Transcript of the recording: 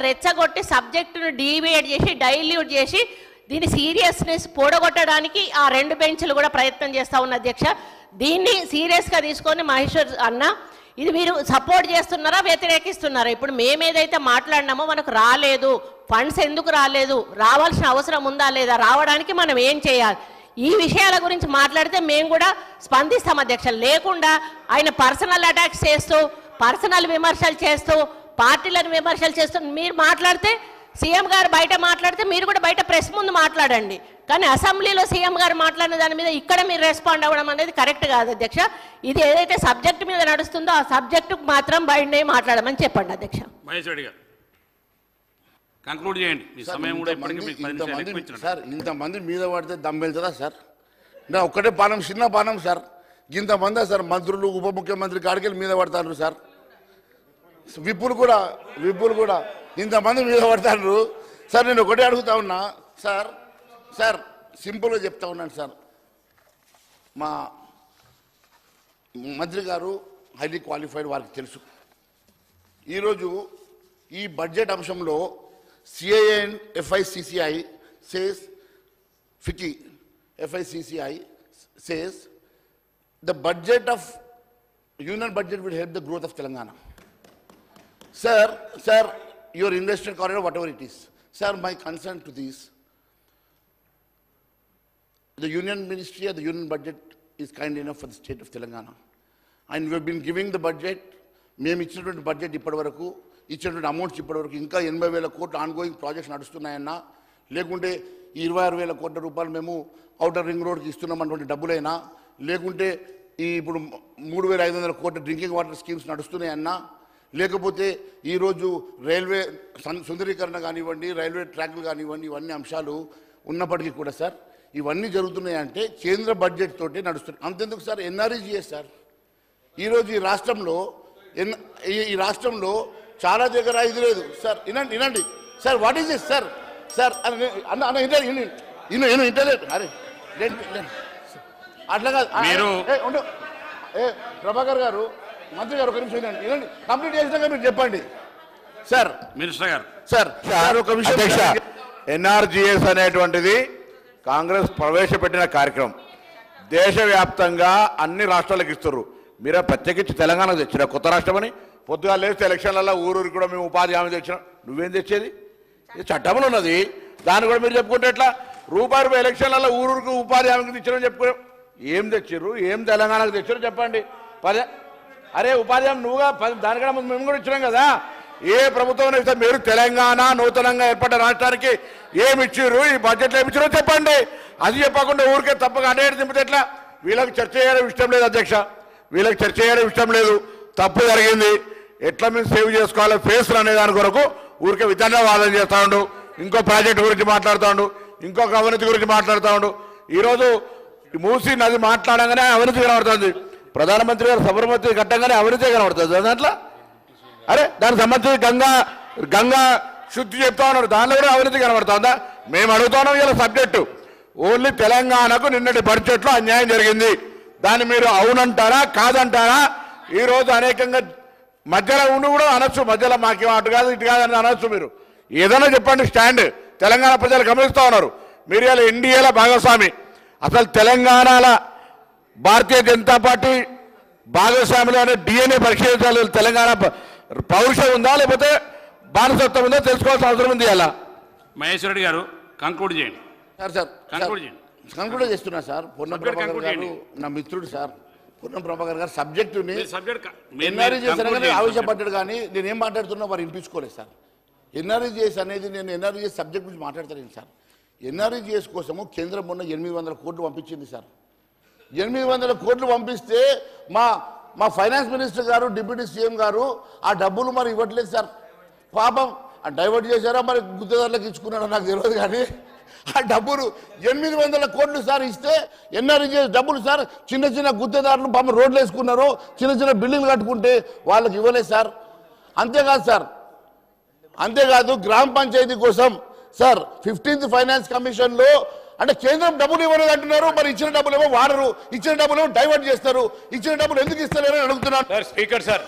రెచ్చగొట్టి సబ్జెక్టును డీవియేట్ చేసి డైల్యూట్ చేసి దీని సీరియస్నెస్ పోడగొట్టడానికి ఆ రెండు బెంచ్లు కూడా ప్రయత్నం చేస్తూ ఉన్న అధ్యక్ష. దీన్ని సీరియస్గా తీసుకొని మహేశ్వర్ అన్న ఇది మీరు సపోర్ట్ చేస్తున్నారా వ్యతిరేకిస్తున్నారా? ఇప్పుడు మేమేదైతే మాట్లాడినామో మనకు రాలేదు, ఫండ్స్ ఎందుకు రాలేదు, రావాల్సిన అవసరం ఉందా లేదా, రావడానికి మనం ఏం చేయాలి, ఈ విషయాల గురించి మాట్లాడితే మేము కూడా స్పందిస్తాం అధ్యక్ష. లేకుండా ఆయన పర్సనల్ అటాక్స్ చేస్తూ పర్సనల్ విమర్శలు చేస్తూ పార్టీలను విమర్శలు చేస్తూ మీరు మాట్లాడితే సీఎం గారు బయట మాట్లాడితే మీరు కూడా బయట ప్రెస్ ముందు మాట్లాడండి. కానీ అసెంబ్లీలో సీఎం గారు మాట్లాడిన దాని మీద ఇక్కడ మీరు రెస్పాండ్ అవ్వడం అనేది కరెక్ట్ కాదు అధ్యక్ష. ఇది ఏదైతే సబ్జెక్ట్ మీద నడుస్తుందో ఆ సబ్జెక్టుకు మాత్రం బయట మాట్లాడమని చెప్పండి అధ్యక్ష. మహేష్ రెడ్డి గారు కంక్లూడ్ చేయండి. మీ సమయం కూడా సార్ ఇంతమంది మీద పడితే దమ్మెళ్తుందా సార్? నా ఒక్కటే పానం, చిన్న పానం సార్. ఇంతమంది సార్ మంత్రులు ఉప ముఖ్యమంత్రి కాడికెళ్ళి మీద పడతారు సార్. విప్పులు కూడా ఇంతమంది మీద పడతారు సార్. నేను ఒకటే అడుగుతా ఉన్నా సార్. సార్ సింపుల్గా చెప్తా ఉన్నాను సార్. మా మంత్రి గారు హైలీ క్వాలిఫైడ్, వారికి తెలుసు. ఈరోజు ఈ బడ్జెట్ అంశంలో CII and FICCI says, FICCI says the budget of union budget will help the growth of Telangana. Sir, your industrial corridor, whatever it is. Sir, my concern to this, the union ministry or the union budget is kind enough for the state of Telangana. And we have been giving the budget, మేము ఇచ్చినటువంటి budget ఇప్పటివరకు ఇచ్చినటువంటి amounts ఇప్పటివరకు ఇంకా 80,000 కోట్లు ongoing projects నడుస్తున్నాయన్నా, లేకుంటే 26,000 కోట్ల రూపాయలు మేము ఔటర్ రింగ్ రోడ్కి ఇస్తున్నామన్నటువంటి డబ్బులైనా, లేకుంటే ఈ ఇప్పుడు 3,500 కోట్ల డ్రింకింగ్ వాటర్ స్కీమ్స్ నడుస్తున్నాయన్నా, లేకపోతే ఈరోజు రైల్వే సుందరీకరణ కానివ్వండి, రైల్వే ట్రాక్లు కానివ్వండి, ఇవన్నీ అంశాలు ఉన్నప్పటికీ కూడా సార్ ఇవన్నీ జరుగుతున్నాయంటే కేంద్ర బడ్జెట్ తోటి నడుస్తున్నాయి. అంతెందుకు సార్, NREGS సార్ ఈరోజు ఈ రాష్ట్రంలో చాలా దగ్గర ఇది లేదు సార్. వినండి sir, what is this sir? Sir అన్న ఇంటర్నెట్ అరే అట్లా కాదు. ప్రభాకర్ గారు, మంత్రి గారు ఒక నిమిషం వినండి, కంప్లీట్ చేసినాక మీరు చెప్పండి సార్. మినిస్టర్ గారు సార్ ఒక విషయం. NRGS అనేటువంటిది కాంగ్రెస్ ప్రవేశపెట్టిన కార్యక్రమం. దేశవ్యాప్తంగా అన్ని రాష్ట్రాలకు ఇస్తారు. మీరు ప్రత్యేకించి తెలంగాణకు తెచ్చిన కొత్త రాష్ట్రం అని పొద్దుగా లేస్తే ఎలక్షన్లలో ఊరూరికి కూడా మేము ఉపాధి హామీ తెచ్చినాం. నువ్వేం తెచ్చేది? ఇది చట్టంలో ఉన్నది, దాన్ని కూడా మీరు చెప్పుకుంటే ఎట్లా? రూపాయి ఎలక్షన్లలో ఊరూరికి ఉపాధి హామీకి తెచ్చారని చెప్పుకున్నాం. ఏం తెచ్చారు, ఏం తెలంగాణకు తెచ్చారు చెప్పండి. అరే ఉపాధి హామీ నువ్వుగా దానికన్నా ముందు మేము కూడా ఇచ్చినాం కదా. ఏ ప్రభుత్వం ఇస్తే మీరు తెలంగాణ నూతనంగా ఏర్పడ్డ రాష్ట్రానికి ఏమి ఇచ్చారు, ఈ బడ్జెట్లో ఏమి ఇచ్చారో చెప్పండి. అది చెప్పకుండా ఊరికే తప్పగా అడ్డేడు దింపితే ఎట్లా? వీళ్ళకి చర్చ చేయడం ఇష్టం లేదు అధ్యక్ష, వీళ్ళకి చర్చ చేయడం ఇష్టం లేదు. తప్పు జరిగింది, ఎట్లా మేము సేవ్ చేసుకోవాలి ఫేస్లు అనే దాని కొరకు ఊరికే విధంగా వాదన చేస్తూ ఉండు, ఇంకో ప్రాజెక్టు గురించి మాట్లాడుతూ ఉండు, ఇంకొక అవినీతి గురించి మాట్లాడుతూ ఉండు. ఈరోజు మూసి నది మాట్లాడంగానే అవినీతి కనబడుతుంది. ప్రధానమంత్రి గారు సబర్మతి కట్టంగానే అవినీతి కనబడుతుంది దాంట్లో. అరే దానికి సంబంధించి గంగా శుద్ధి చెప్తా ఉన్నారు, దానిలో కూడా అవినీతి కనబడుతుందా? మేము అడుగుతున్నాం ఇలా సబ్జెక్టు. ఓన్లీ తెలంగాణకు నిన్నటి బడ్జెట్లో అన్యాయం జరిగింది, దాన్ని మీరు అవునంటారా కాదంటారా? ఈరోజు అనేకంగా మధ్యలో ఉండి కూడా అనొచ్చు, మధ్యలో మాకు అటు కాదు ఇటు కాదని అనొచ్చు. మీరు ఏదైనా చెప్పండి స్టాండ్. తెలంగాణ ప్రజలు గమనిస్తూ ఉన్నారు. మీరు ఇలా ఎన్డీఏల భాగస్వామి. అసలు తెలంగాణలో భారతీయ జనతా పార్టీ భాగస్వామిలో అనే DNA పరిశీలించాలి. తెలంగాణ పౌరుషం ఉందా లేకపోతే బానిసత్వం ఉందా తెలుసుకోవాల్సిన అవసరం ఉంది. అలా మహేశ్వర్ రెడ్డి గారు కంక్లూడ్ చేయండి. సార్ కంక్లూడ్ చేయండి. కంక్లూడ్ చేస్తున్నా సార్. పొన్నం ప్రభాకర్ గారు నా మిత్రుడు సార్. పొన్నం ప్రభాకర్ గారు సబ్జెక్టుని NREGS అనేది ఆవేశపడ్డాడు, కానీ నేనేం మాట్లాడుతున్నా వారు వినిపించుకోలేదు సార్. NREGS అనేది నేను NREGS సబ్జెక్ట్ గురించి మాట్లాడతాను సార్. NREGS కోసము కేంద్రం మొన్న 800 కోట్లు పంపించింది సార్. 800 కోట్లు పంపిస్తే మా ఫైనాన్స్ మినిస్టర్ గారు, డిప్యూటీ CM గారు ఆ డబ్బులు మరి ఇవ్వట్లేదు సార్. పాపం డైవర్ట్ చేశారా మరి గుత్తేదారులకు ఇచ్చుకున్నాడో నాకు తెలియదు, కానీ ఆ డబ్బులు 800 కోట్లు సార్ ఇస్తే NREGS డబ్బులు సార్ చిన్న గుత్తేదారులు పాపం రోడ్లు వేసుకున్నారు, చిన్న బిల్డింగ్లు కట్టుకుంటే వాళ్ళకి ఇవ్వలేదు సార్. అంతేకాదు గ్రామ పంచాయతీ కోసం సార్ 15th ఫైనాన్స్ కమిషన్లో అంటే కేంద్రం డబ్బులు ఇవ్వలేదు అంటున్నారు, మరి ఇచ్చిన డబ్బులు ఏమో వాడరు, ఇచ్చిన డబ్బులు ఏమో డైవర్ట్ చేస్తారు. ఇచ్చిన డబ్బులు ఎందుకు ఇస్తలేరని అడుగుతున్నాను. Speaker sir